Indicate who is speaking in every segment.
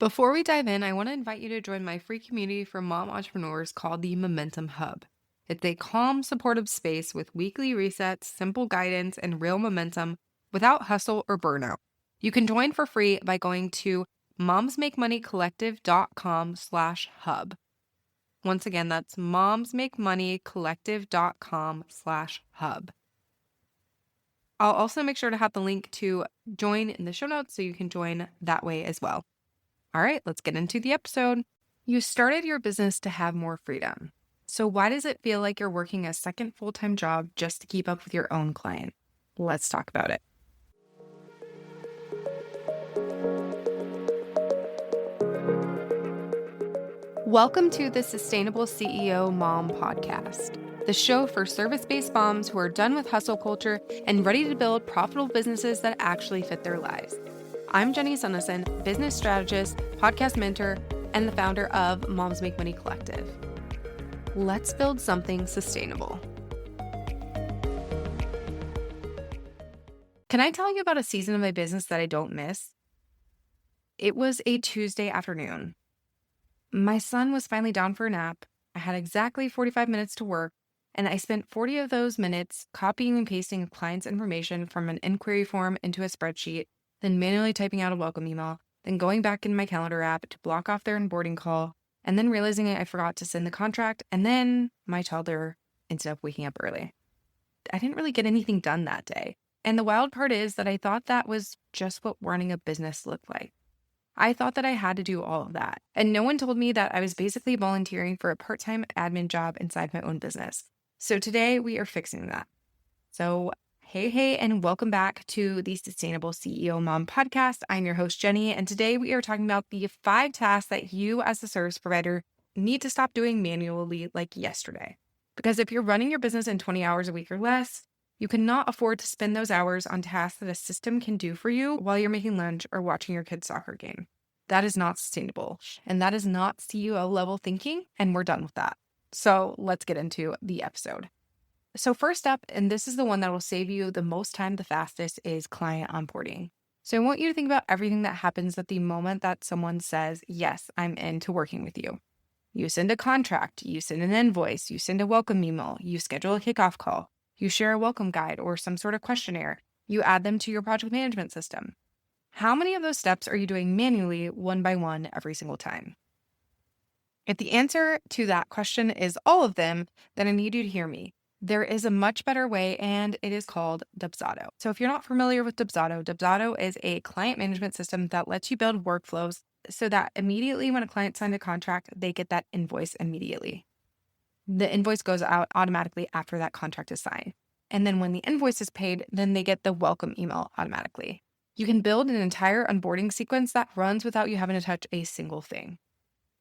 Speaker 1: Before we dive in, I want to invite you to join my free community for mom entrepreneurs called the Momentum Hub. It's a calm, supportive space with weekly resets, simple guidance, and real momentum without hustle or burnout. You can join for free by going to momsmakemoneycollective.com/hub. Once again, that's momsmakemoneycollective.com/hub. I'll also make sure to have the link to join in the show notes so you can join that way as well. All right, let's get into the episode. You started your business to have more freedom. So why does it feel like you're working a second full-time job just to keep up with your own client? Let's talk about it. Welcome to the Sustainable CEO Mom Podcast, the show for service-based moms who are done with hustle culture and ready to build profitable businesses that actually fit their lives. I'm Jenny Sunnison, business strategist, podcast mentor, and the founder of Moms Make Money Collective. Let's build something sustainable. Can I tell you about a season of my business that I don't miss? It was a Tuesday afternoon. My son was finally down for a nap. I had exactly 45 minutes to work, and I spent 40 of those minutes copying and pasting a client's information from an inquiry form into a spreadsheet, then manually typing out a welcome email, then going back in my calendar app to block off their onboarding call, and then realizing I forgot to send the contract, and then my toddler ended up waking up early. I didn't really get anything done that day. And the wild part is that I thought that was just what running a business looked like. I thought that I had to do all of that. And no one told me that I was basically volunteering for a part-time admin job inside my own business. So today we are fixing that. So hey, and welcome back to the Sustainable CEO Mom Podcast. I'm your host, Jenny, and today we are talking about the 5 tasks that you as a service provider need to stop doing manually like yesterday. Because if you're running your business in 20 hours a week or less, you cannot afford to spend those hours on tasks that a system can do for you while you're making lunch or watching your kid's soccer game. That is not sustainable, and that is not CEO level thinking, and we're done with that. So let's get into the episode. So first up, and this is the one that will save you the most time the fastest, is client onboarding. So I want you to think about everything that happens at the moment that someone says, yes, I'm into working with you. You send a contract, you send an invoice, you send a welcome email, you schedule a kickoff call, you share a welcome guide or some sort of questionnaire, you add them to your project management system. How many of those steps are you doing manually one by one every single time? If the answer to that question is all of them, then I need you to hear me. There is a much better way, and it is called Dubsado. So if you're not familiar with Dubsado, Dubsado is a client management system that lets you build workflows so that immediately when a client signs a contract, they get that invoice immediately. The invoice goes out automatically after that contract is signed. And then when the invoice is paid, then they get the welcome email automatically. You can build an entire onboarding sequence that runs without you having to touch a single thing.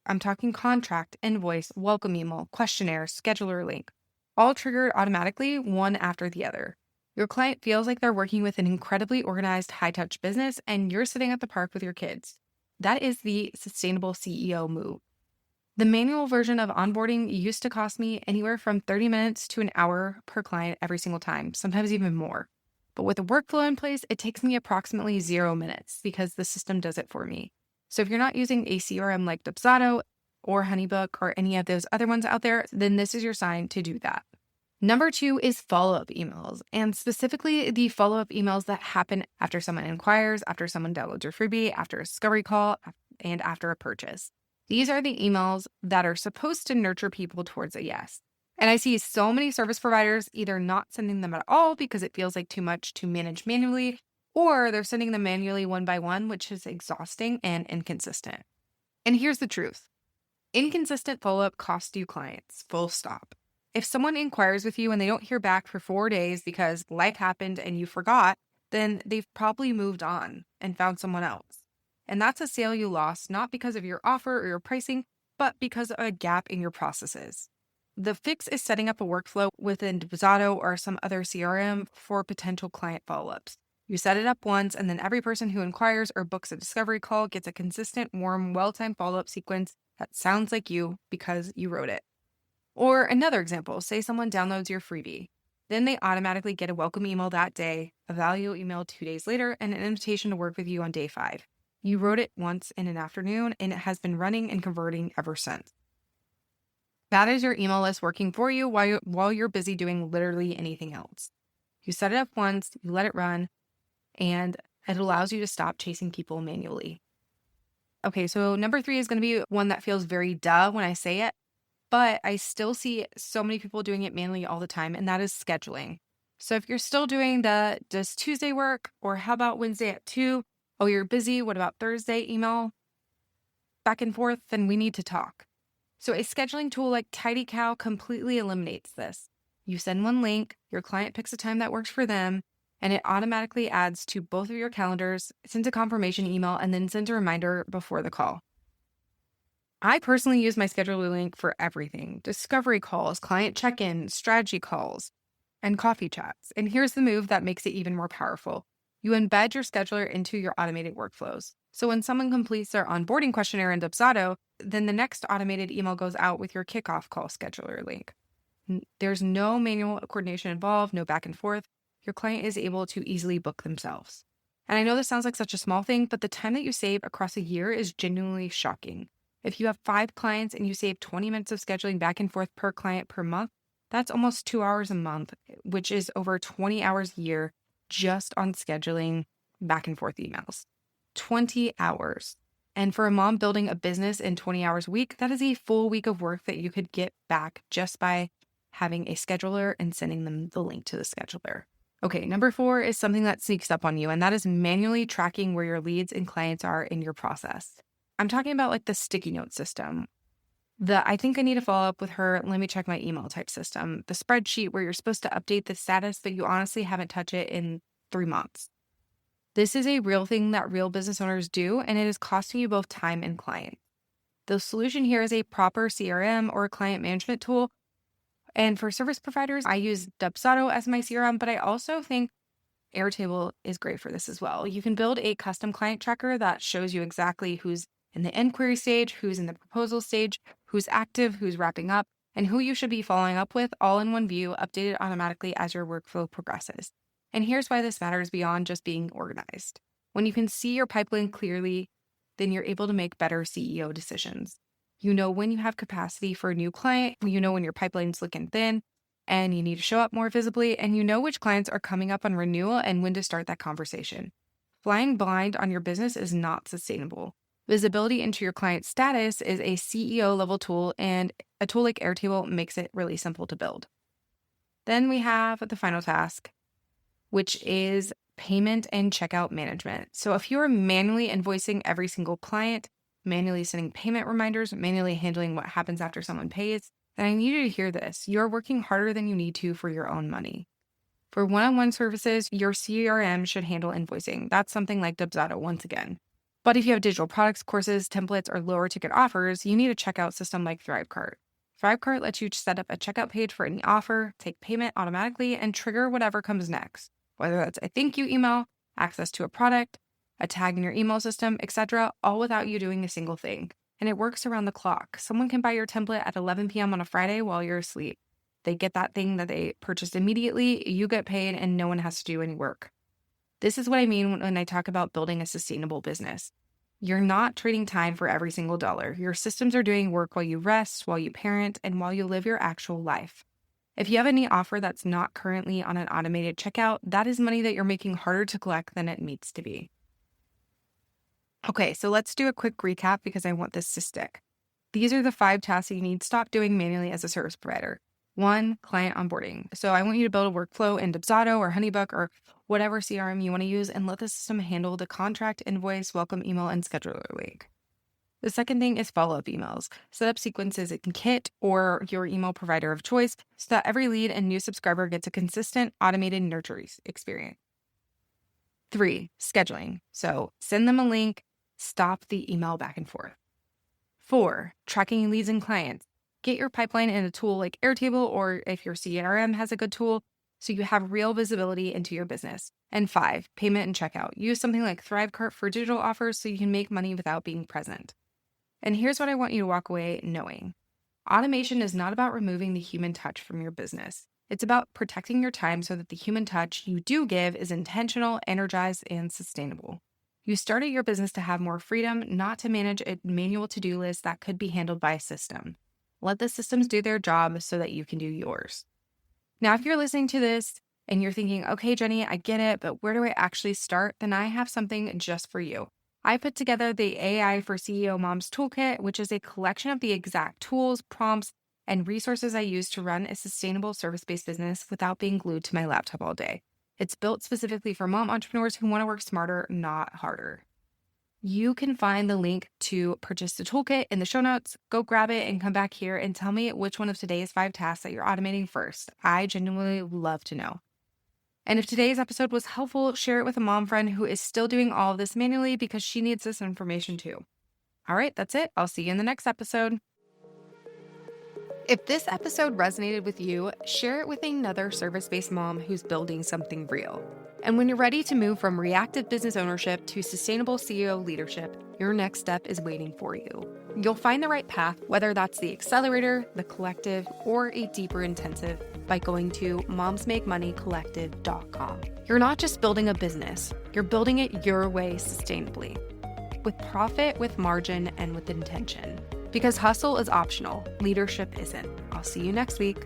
Speaker 1: I'm talking contract, invoice, welcome email, questionnaire, scheduler link, all triggered automatically one after the other. Your client feels like they're working with an incredibly organized, high-touch business, and you're sitting at the park with your kids. That is the sustainable CEO move. The manual version of onboarding used to cost me anywhere from 30 minutes to an hour per client every single time, sometimes even more. But with a workflow in place, it takes me approximately 0 minutes because the system does it for me. So if you're not using a CRM like Dubsado or Honeybook or any of those other ones out there, then this is your sign to do that. Number 2 is follow-up emails, and specifically the follow-up emails that happen after someone inquires, after someone downloads your freebie, after a discovery call, and after a purchase. These are the emails that are supposed to nurture people towards a yes. And I see so many service providers either not sending them at all because it feels like too much to manage manually, or they're sending them manually one by one, which is exhausting and inconsistent. And here's the truth. Inconsistent follow-up costs you clients, full stop. If someone inquires with you and they don't hear back for 4 days because life happened and you forgot, then they've probably moved on and found someone else. And that's a sale you lost, not because of your offer or your pricing, but because of a gap in your processes. The fix is setting up a workflow within Dubsado or some other CRM for potential client follow-ups. You set it up once, and then every person who inquires or books a discovery call gets a consistent, warm, well-timed follow-up sequence that sounds like you because you wrote it. Or another example, say someone downloads your freebie. Then they automatically get a welcome email that day, a value email 2 days later, and an invitation to work with you on day 5. You wrote it once in an afternoon, and it has been running and converting ever since. That is your email list working for you while you're busy doing literally anything else. You set it up once, you let it run, and it allows you to stop chasing people manually. Okay, so number 3 is going to be one that feels very duh when I say it, but I still see so many people doing it manually all the time, and that is scheduling. So if you're still doing the does Tuesday work, or how about Wednesday at 2? Oh, you're busy. What about Thursday email back and forth? Then we need to talk. So a scheduling tool like TidyCal completely eliminates this. You send one link, your client picks a time that works for them, and it automatically adds to both of your calendars, sends a confirmation email, and then sends a reminder before the call. I personally use my scheduler link for everything: discovery calls, client check-ins, strategy calls, and coffee chats. And here's the move that makes it even more powerful. You embed your scheduler into your automated workflows. So when someone completes their onboarding questionnaire in Dubsado, then the next automated email goes out with your kickoff call scheduler link. There's no manual coordination involved, no back and forth. Your client is able to easily book themselves. And I know this sounds like such a small thing, but the time that you save across a year is genuinely shocking. If you have 5 clients and you save 20 minutes of scheduling back and forth per client per month, that's almost 2 hours a month, which is over 20 hours a year just on scheduling back and forth emails. 20 hours. And for a mom building a business in 20 hours a week, that is a full week of work that you could get back just by having a scheduler and sending them the link to the scheduler. Okay, number 4 is something that sneaks up on you, and that is manually tracking where your leads and clients are in your process. I'm talking about like the sticky note system. I think I need to follow up with her, let me check my email type system. The spreadsheet where you're supposed to update the status, but you honestly haven't touched it in 3 months. This is a real thing that real business owners do, and it is costing you both time and client. The solution here is a proper CRM or client management tool. And for service providers, I use Dubsado as my CRM, but I also think Airtable is great for this as well. You can build a custom client tracker that shows you exactly who's in the inquiry stage, who's in the proposal stage, who's active, who's wrapping up, and who you should be following up with, all in one view, updated automatically as your workflow progresses. And here's why this matters beyond just being organized. When you can see your pipeline clearly, then you're able to make better CEO decisions. You know when you have capacity for a new client, you know when your pipeline's looking thin, and you need to show up more visibly, and you know which clients are coming up on renewal and when to start that conversation. Flying blind on your business is not sustainable. Visibility into your client status is a CEO level tool, and a tool like Airtable makes it really simple to build. Then we have the final task, which is payment and checkout management. So if you're manually invoicing every single client, manually sending payment reminders, manually handling what happens after someone pays, then I need you to hear this. You're working harder than you need to for your own money. For one-on-one services, your CRM should handle invoicing. That's something like Dubsado once again. But if you have digital products, courses, templates, or lower ticket offers, you need a checkout system like ThriveCart. ThriveCart lets you set up a checkout page for any offer, take payment automatically, and trigger whatever comes next, whether that's a thank you email, access to a product, a tag in your email system, etc., all without you doing a single thing. And it works around the clock. Someone can buy your template at 11 p.m. on a Friday while you're asleep. They get that thing that they purchased immediately, you get paid, and no one has to do any work. This is what I mean when I talk about building a sustainable business. You're not trading time for every single dollar. Your systems are doing work while you rest, while you parent, and while you live your actual life. If you have any offer that's not currently on an automated checkout, that is money that you're making harder to collect than it needs to be. Okay, so let's do a quick recap because I want this to stick. These are the 5 tasks that you need to stop doing manually as a service provider. 1, client onboarding. So I want you to build a workflow in Dubsado or Honeybook or whatever CRM you want to use and let the system handle the contract, invoice, welcome email, and scheduler link. The second thing is follow-up emails. Set up sequences in Kit or your email provider of choice so that every lead and new subscriber gets a consistent automated nurture experience. 3, scheduling. So send them a link, stop the email back and forth. 4, tracking leads and clients. Get your pipeline in a tool like Airtable, or if your CRM has a good tool, so you have real visibility into your business. And 5, payment and checkout. Use something like ThriveCart for digital offers so you can make money without being present. And here's what I want you to walk away knowing. Automation is not about removing the human touch from your business. It's about protecting your time so that the human touch you do give is intentional, energized, and sustainable. You started your business to have more freedom, not to manage a manual to-do list that could be handled by a system. Let the systems do their job so that you can do yours. Now, if you're listening to this and you're thinking, okay, Jenny, I get it, but where do I actually start? Then I have something just for you. I put together the AI for CEO Moms Toolkit, which is a collection of the exact tools, prompts, and resources I use to run a sustainable service-based business without being glued to my laptop all day. It's built specifically for mom entrepreneurs who want to work smarter, not harder. You can find the link to purchase the toolkit in the show notes. Go grab it and come back here and tell me which one of today's 5 tasks that you're automating first. I genuinely love to know. And if today's episode was helpful, share it with a mom friend who is still doing all of this manually because she needs this information too. All right, that's it. I'll see you in the next episode. If this episode resonated with you, share it with another service-based mom who's building something real. And when you're ready to move from reactive business ownership to sustainable CEO leadership, your next step is waiting for you. You'll find the right path, whether that's the accelerator, the collective, or a deeper intensive, by going to momsmakemoneycollective.com. You're not just building a business, you're building it your way sustainably, with profit, with margin, and with intention. Because hustle is optional, leadership isn't. I'll see you next week.